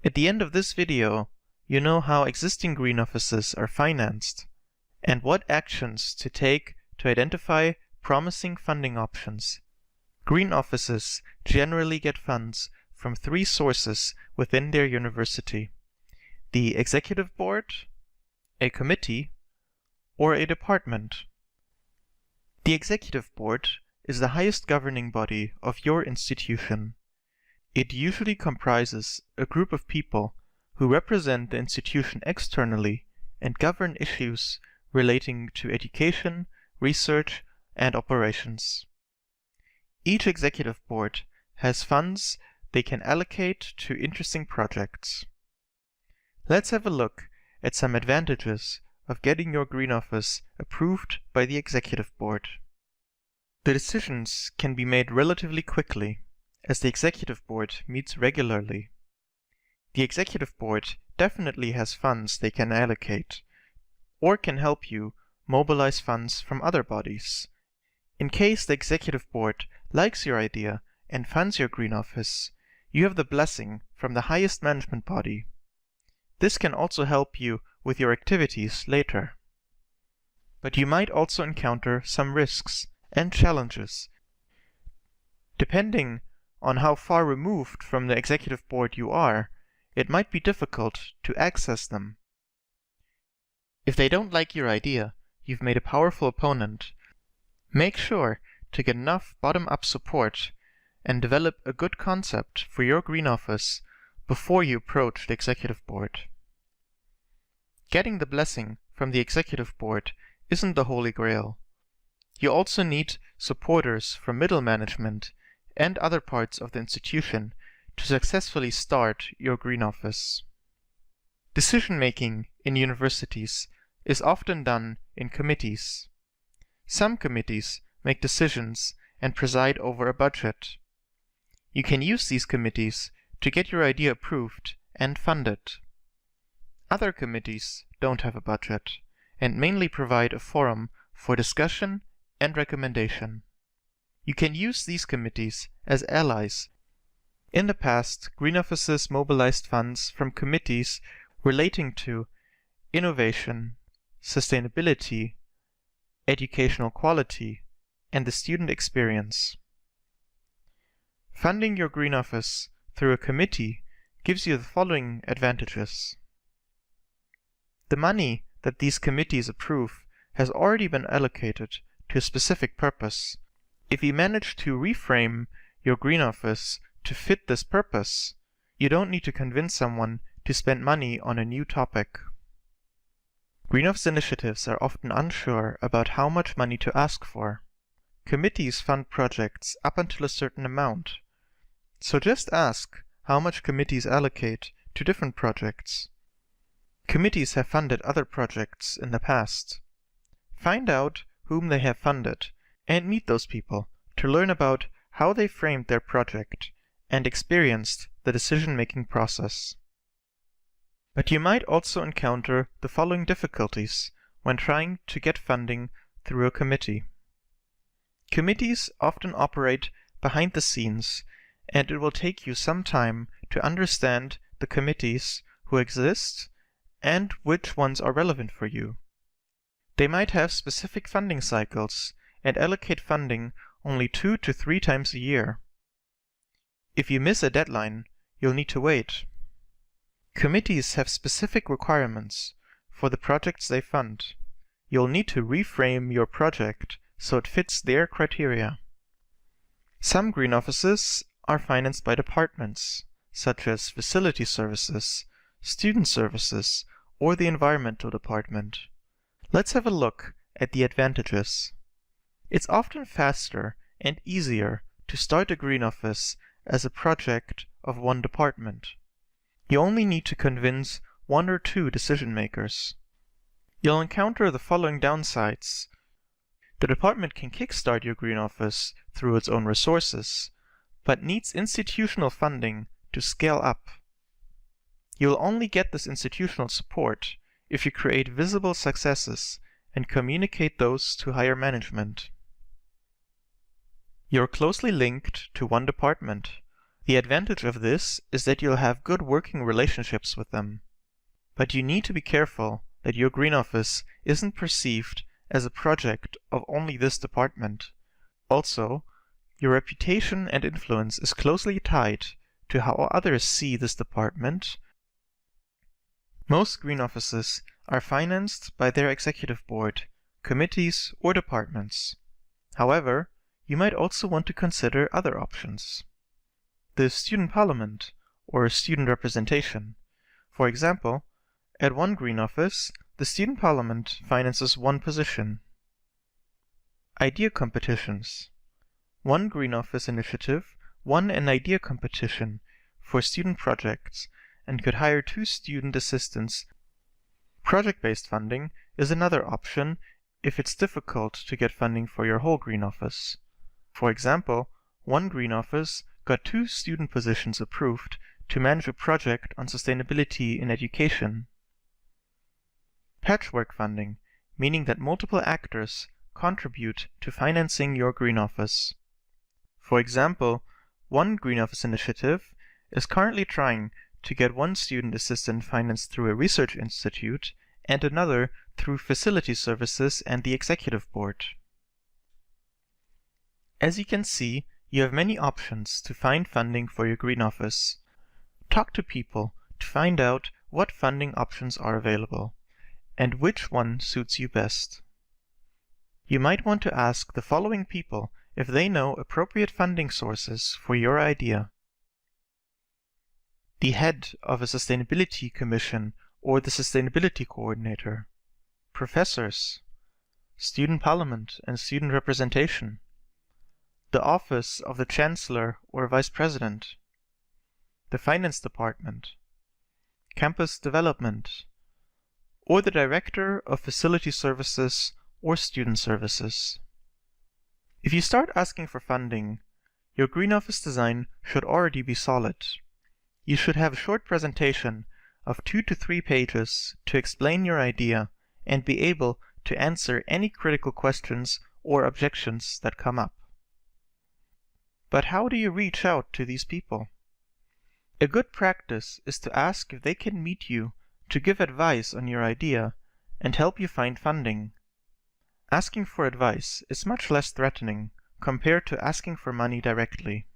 At the end of this video, you know how existing green offices are financed and what actions to take to identify promising funding options. Green offices generally get funds from three sources within their university: the executive board, a committee, or a department. The executive board is the highest governing body of your institution. It usually comprises a group of people who represent the institution externally and govern issues relating to education, research, and operations. Each executive board has funds they can allocate to interesting projects. Let's have a look at some advantages of getting your green office approved by the executive board. The decisions can be made relatively quickly, as the executive board meets regularly. The executive board definitely has funds they can allocate, or can help you mobilize funds from other bodies. In case the executive board likes your idea and funds your green office, you have the blessing from the highest management body. This can also help you with your activities later. But you might also encounter some risks and challenges. Depending on how far removed from the executive board you are, it might be difficult to access them. If they don't like your idea, you've made a powerful opponent. Make sure to get enough bottom-up support and develop a good concept for your green office before you approach the executive board. Getting the blessing from the executive board isn't the holy grail. You also need supporters from middle management and other parts of the institution to successfully start your green office. Decision-making in universities is often done in committees. Some committees make decisions and preside over a budget. You can use these committees to get your idea approved and funded. Other committees don't have a budget and mainly provide a forum for discussion and recommendation. You can use these committees as allies. In the past, green offices mobilized funds from committees relating to innovation, sustainability, educational quality, and the student experience. Funding your green office through a committee gives you the following advantages. The money that these committees approve has already been allocated to a specific purpose. If you manage to reframe your green office to fit this purpose, you don't need to convince someone to spend money on a new topic. Green office initiatives are often unsure about how much money to ask for. Committees fund projects up until a certain amount, so just ask how much committees allocate to different projects. Committees have funded other projects in the past. Find out whom they have funded and meet those people to learn about how they framed their project and experienced the decision-making process. But you might also encounter the following difficulties when trying to get funding through a committee. Committees often operate behind the scenes, and it will take you some time to understand the committees who exist and which ones are relevant for you. They might have specific funding cycles and allocate funding only 2 to 3 times a year. If you miss a deadline, you'll need to wait. Committees have specific requirements for the projects they fund. You'll need to reframe your project so it fits their criteria. Some green offices are financed by departments, such as facility services, student services, or the environmental department. Let's have a look at the advantages. It's often faster and easier to start a green office as a project of one department. You only need to convince 1 or 2 decision makers. You'll encounter the following downsides. The department can kickstart your green office through its own resources, but needs institutional funding to scale up. You'll only get this institutional support if you create visible successes and communicate those to higher management. You're closely linked to one department. The advantage of this is that you'll have good working relationships with them. But you need to be careful that your Green Office isn't perceived as a project of only this department. Also, your reputation and influence is closely tied to how others see this department. Most Green Offices are financed by their executive board, committees, or departments. However, you might also want to consider other options. The student parliament, or student representation. For example, at one Green Office, the student parliament finances one position. Idea competitions. One Green Office initiative won an idea competition for student projects and could hire 2 student assistants. Project-based funding is another option if it's difficult to get funding for your whole Green Office. For example, one Green Office got 2 student positions approved to manage a project on sustainability in education. Patchwork funding, meaning that multiple actors contribute to financing your Green Office. For example, one Green Office initiative is currently trying to get one student assistant financed through a research institute and another through facility services and the executive board. As you can see, you have many options to find funding for your Green Office. Talk to people to find out what funding options are available and which one suits you best. You might want to ask the following people if they know appropriate funding sources for your idea: the head of a sustainability commission or the sustainability coordinator, professors, student parliament and student representation, the office of the chancellor or vice president, the finance department, campus development, or the director of facility services or student services. If you start asking for funding, your Green Office design should already be solid. You should have a short presentation of 2 to 3 pages to explain your idea and be able to answer any critical questions or objections that come up. But how do you reach out to these people? A good practice is to ask if they can meet you to give advice on your idea and help you find funding. Asking for advice is much less threatening compared to asking for money directly.